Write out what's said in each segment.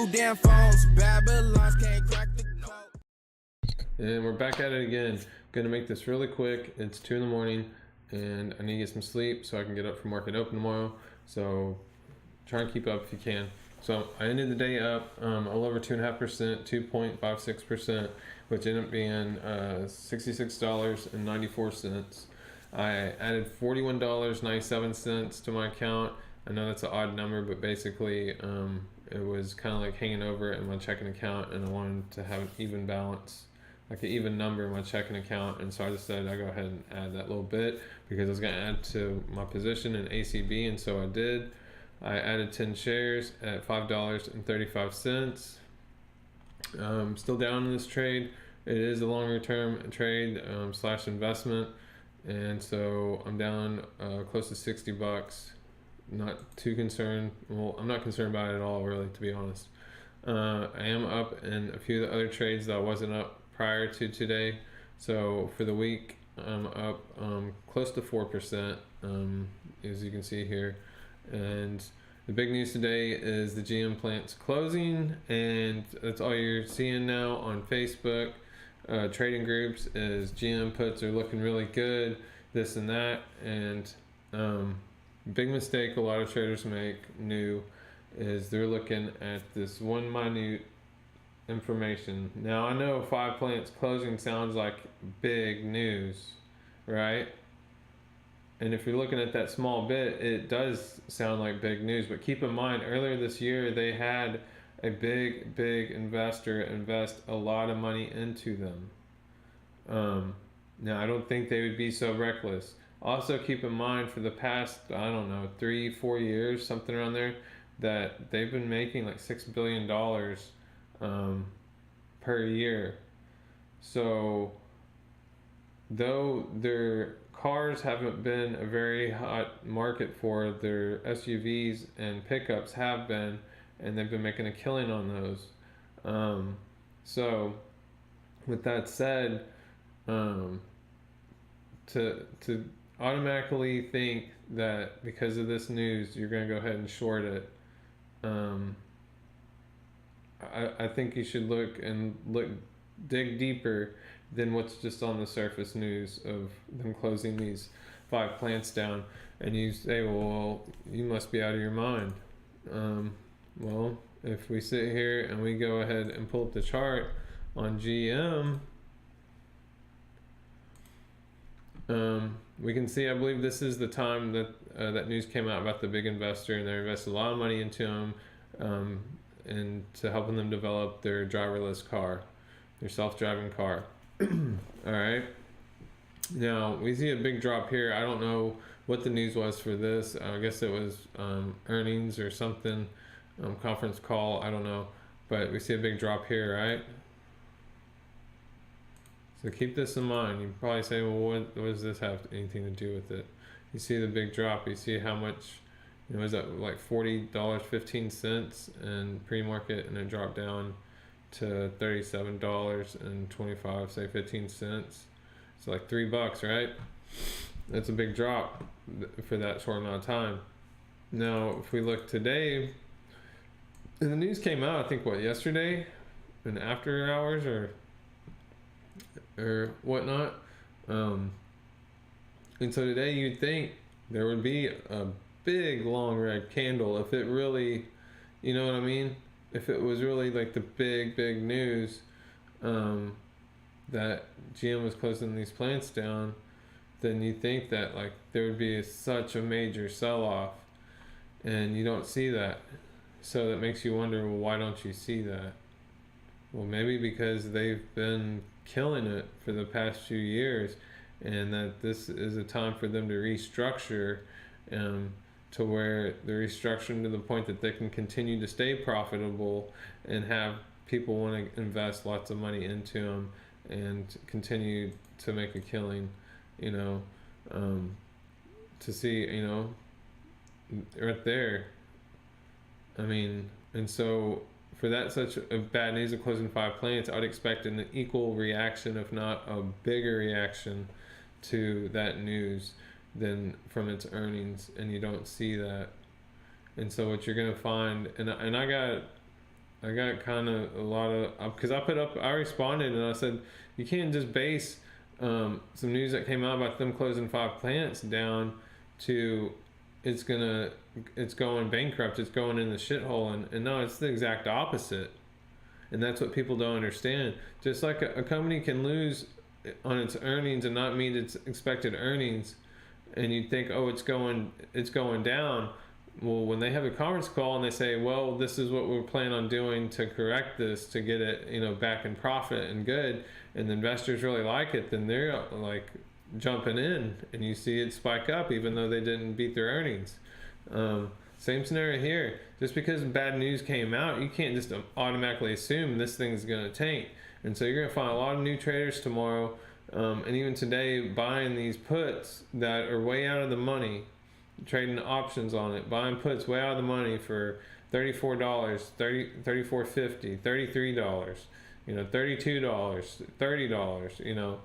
them damn phones. Babylons can't crack the code. And we're back at it again. Gonna make this really quick. It's 2 in the morning and I need to get some sleep so I can get up for market open tomorrow. So try and keep up if you can. So I ended the day up a little over 2.5%, 2.56%, which ended up being $66.94. I added $41.97 to my account. I know that's an odd number, but basically it was kind of like hanging over in my checking account, and I wanted to have an even balance, like an even number in my checking account. And so I decided I'd go ahead and add that little bit because I was going to add to my position in ACB, and so I did. I added 10 shares at $5.35. Still down in this trade. It is a longer term trade slash investment, and so I'm down close to 60 bucks. Not too concerned. Well, I'm not concerned about it at all, really, to be honest. I am up in a few of the other trades that I wasn't up prior to today. So for the week, I'm up close to 4%, as you can see here. And the big news today is the GM plant's closing, and that's all you're seeing now on Facebook. Trading groups is GM puts are looking really good, this and that. And big mistake a lot of traders make new is they're looking at this one minute information. Now I know 5 plants closing sounds like big news, right? And if you're looking at that small bit, it does sound like big news, but keep in mind earlier this year they had a big investor invest a lot of money into them. Now I don't think they would be so reckless. Also keep in mind for the past, I don't know, 3-4 years, something around there, that they've been making like $6 billion per year. So though their cars haven't been a very hot market for, their SUVs and pickups have been, and they've been making a killing on those. So with that said, to automatically think that because of this news you're going to go ahead and short it, I think you should dig deeper than what's just on the surface news of them closing these 5 plants down, and you say, well, you must be out of your mind. Well, if we sit here and we go ahead and pull up the chart on GM, we can see, I believe this is the time that that news came out about the big investor, and they invested a lot of money into them and to helping them develop their driverless car, their self-driving car. All right, now we see a big drop here. I don't know what the news was for this. I guess it was earnings or something, conference call, I don't know, but we see a big drop here, right? So keep this in mind. You probably say, well, what does this have anything to do with it? You see the big drop. You see how much, is that like $40.15 in pre-market, and it dropped down to $37.25, say 15 cents. So like $3, right? That's a big drop for that short amount of time. Now, if we look today, and the news came out, I think, yesterday, in after hours or whatnot. And so today you'd think there would be a big long red candle if it really, you know what I mean? If it was really like the big news that GM was closing these plants down, then you think that like there would be such a major sell-off, and you don't see that. So that makes you wonder, well, why don't you see that? Well, maybe because they've been killing it for the past few years, and that this is a time for them to restructure, to where they're restructuring to the point that they can continue to stay profitable and have people want to invest lots of money into them and continue to make a killing, to see, right there. I mean, and so for that such a bad news of closing 5 plants, I'd expect an equal reaction, if not a bigger reaction, to that news than from its earnings, and you don't see that. And so what you're gonna find, and I got I got kind of a lot of, because I responded and I said, you can't just base some news that came out about them closing 5 plants down to it's going bankrupt, it's going in the shithole, and no, it's the exact opposite. And that's what people don't understand. Just like a company can lose on its earnings and not meet its expected earnings, and you think, oh, it's going down. Well, when they have a conference call and they say, well, this is what we're planning on doing to correct this, to get it, back in profit and good, and the investors really like it, then they're like jumping in, and you see it spike up even though they didn't beat their earnings. Same scenario here. Just because bad news came out, you can't just automatically assume this thing's going to tank. And so you're going to find a lot of new traders tomorrow, and even today, buying these puts that are way out of the money, trading options on it, buying puts way out of the money for $34, $34.50, $33, $32, $30,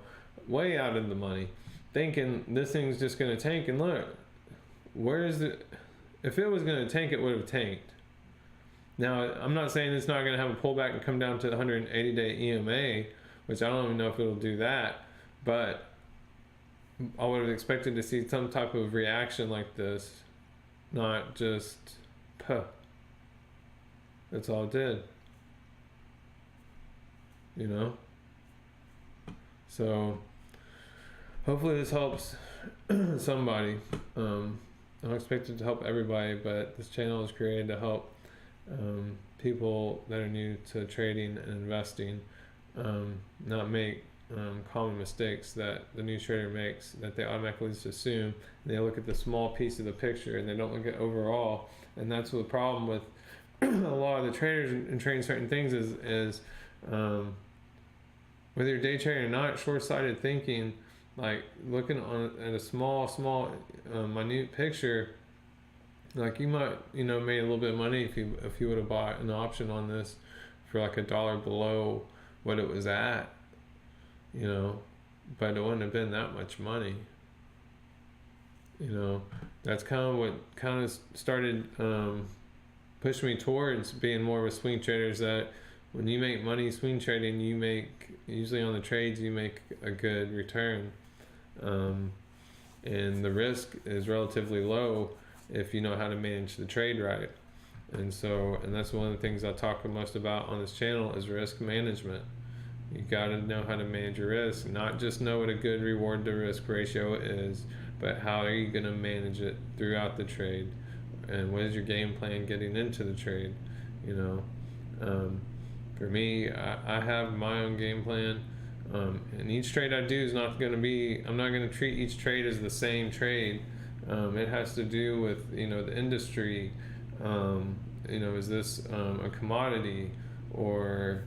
way out of the money, thinking this thing's just going to tank. And look, if it was going to tank, it would have tanked. Now, I'm not saying it's not going to have a pullback and come down to the 180-day EMA, which I don't even know if it'll do that, but I would have expected to see some type of reaction like this, not just puh. That's all it did. So hopefully this helps somebody. I don't expect it to help everybody, but this channel is created to help people that are new to trading and investing not make common mistakes that the new trader makes, that they automatically just assume. They look at the small piece of the picture and they don't look at overall. And that's the problem with a lot of the traders in trading certain things is whether you're day trading or not, short-sighted thinking, like looking at a small minute picture. Like you might made a little bit of money if you would have bought an option on this for like $1 below what it was at, but it wouldn't have been that much money. That's kind of what kind of started pushing me towards being more of a swing trader. Is that when you make money swing trading, you make, usually on the trades, you make a good return, and the risk is relatively low if you know how to manage the trade right. And that's one of the things I talk most about on this channel is risk management. You got to know how to manage your risk, not just know what a good reward to risk ratio is, but how are you going to manage it throughout the trade, and what is your game plan getting into the trade. For me, I have my own game plan, and each trade I do is not going to be, I'm not going to treat each trade as the same trade. It has to do with the industry. Is this a commodity, or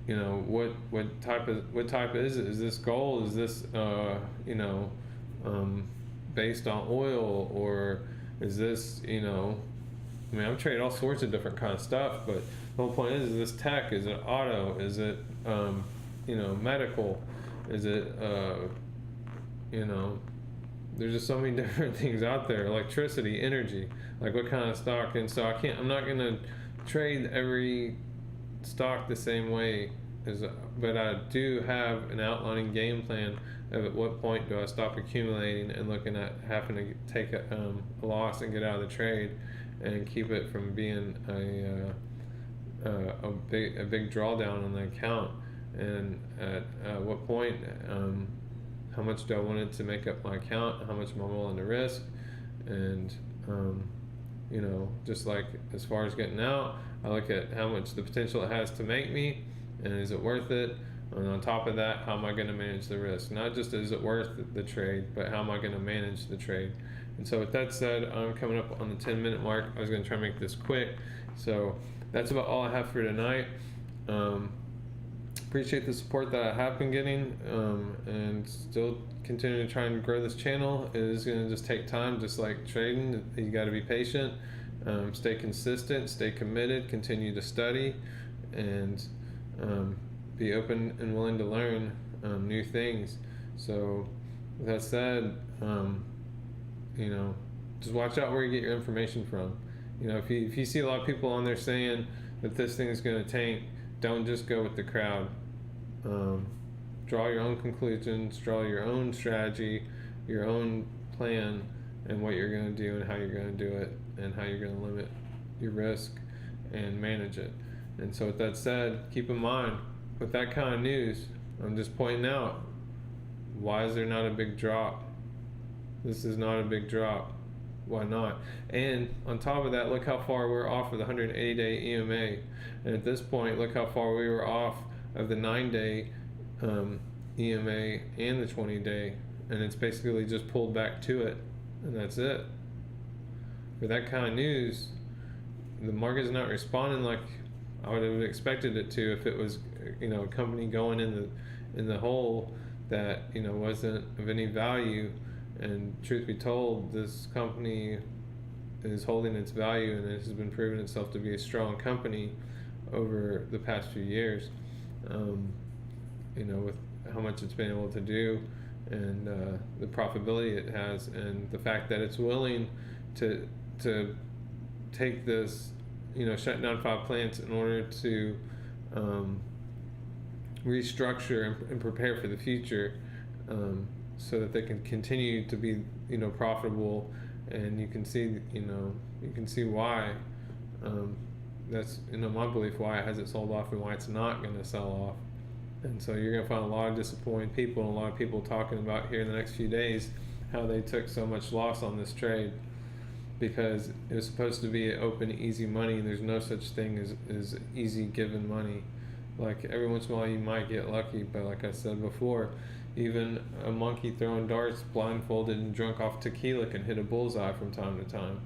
what type is it? Is this gold? Is this based on oil, or is this I'm trading all sorts of different kind of stuff, but the whole point is this tech? Is it auto? Is it medical? Is it there's just so many different things out there. Electricity, energy, like what kind of stock. And so I'm not gonna trade every stock the same way, but I do have an outlining game plan of at what point do I stop accumulating and looking at having to take a loss and get out of the trade, and keep it from being a big drawdown on the account, and at what point, how much do I want it to make up my account, how much am I willing to risk, and just like as far as getting out, I look at how much the potential it has to make me, and is it worth it, and on top of that, how am I going to manage the risk? Not just is it worth the trade, but how am I going to manage the trade? And so with that said, I'm coming up on the 10-minute mark. I was going to try and make this quick, so that's about all I have for tonight. Appreciate the support that I have been getting, and still continue to try and grow this channel. It is going to just take time, just like trading. You got to be patient, stay consistent, stay committed, continue to study, and be open and willing to learn new things. So with that said, just watch out where you get your information from. If you see a lot of people on there saying that this thing is going to tank, don't just go with the crowd. Draw your own conclusions, draw your own strategy, your own plan, and what you're going to do and how you're going to do it, and how you're going to limit your risk and manage it. And so with that said, keep in mind, with that kind of news, I'm just pointing out, why is there not a big drop? This is not a big drop. Why not? And on top of that, look how far we're off of the 180-day EMA. And at this point, look how far we were off of the 9-day EMA and the 20-day. And it's basically just pulled back to it. And that's it. For that kind of news, the market's not responding like I would have expected it to if it was, a company going in the hole that, wasn't of any value. And truth be told, this company is holding its value, and it has been proving itself to be a strong company over the past few years. With how much it's been able to do, and the profitability it has, and the fact that it's willing to take this, shut down 5 plants in order to restructure and prepare for the future, so that they can continue to be, profitable. And you can see why. That's, my belief, why it hasn't sold off and why it's not going to sell off. And so you're going to find a lot of disappointed people, and a lot of people talking about here in the next few days how they took so much loss on this trade, because it was supposed to be open, easy money, and there's no such thing as easy given money. Like, every once in a while you might get lucky, but like I said before, even a monkey throwing darts blindfolded and drunk off tequila can hit a bullseye from time to time,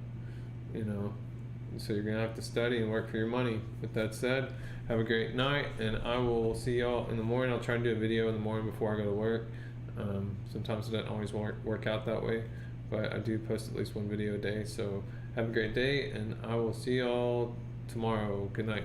So you're going to have to study and work for your money. With that said, have a great night, and I will see y'all in the morning. I'll try and do a video in the morning before I go to work. Sometimes it doesn't always work out that way, but I do post at least one video a day. So have a great day, and I will see y'all tomorrow. Good night.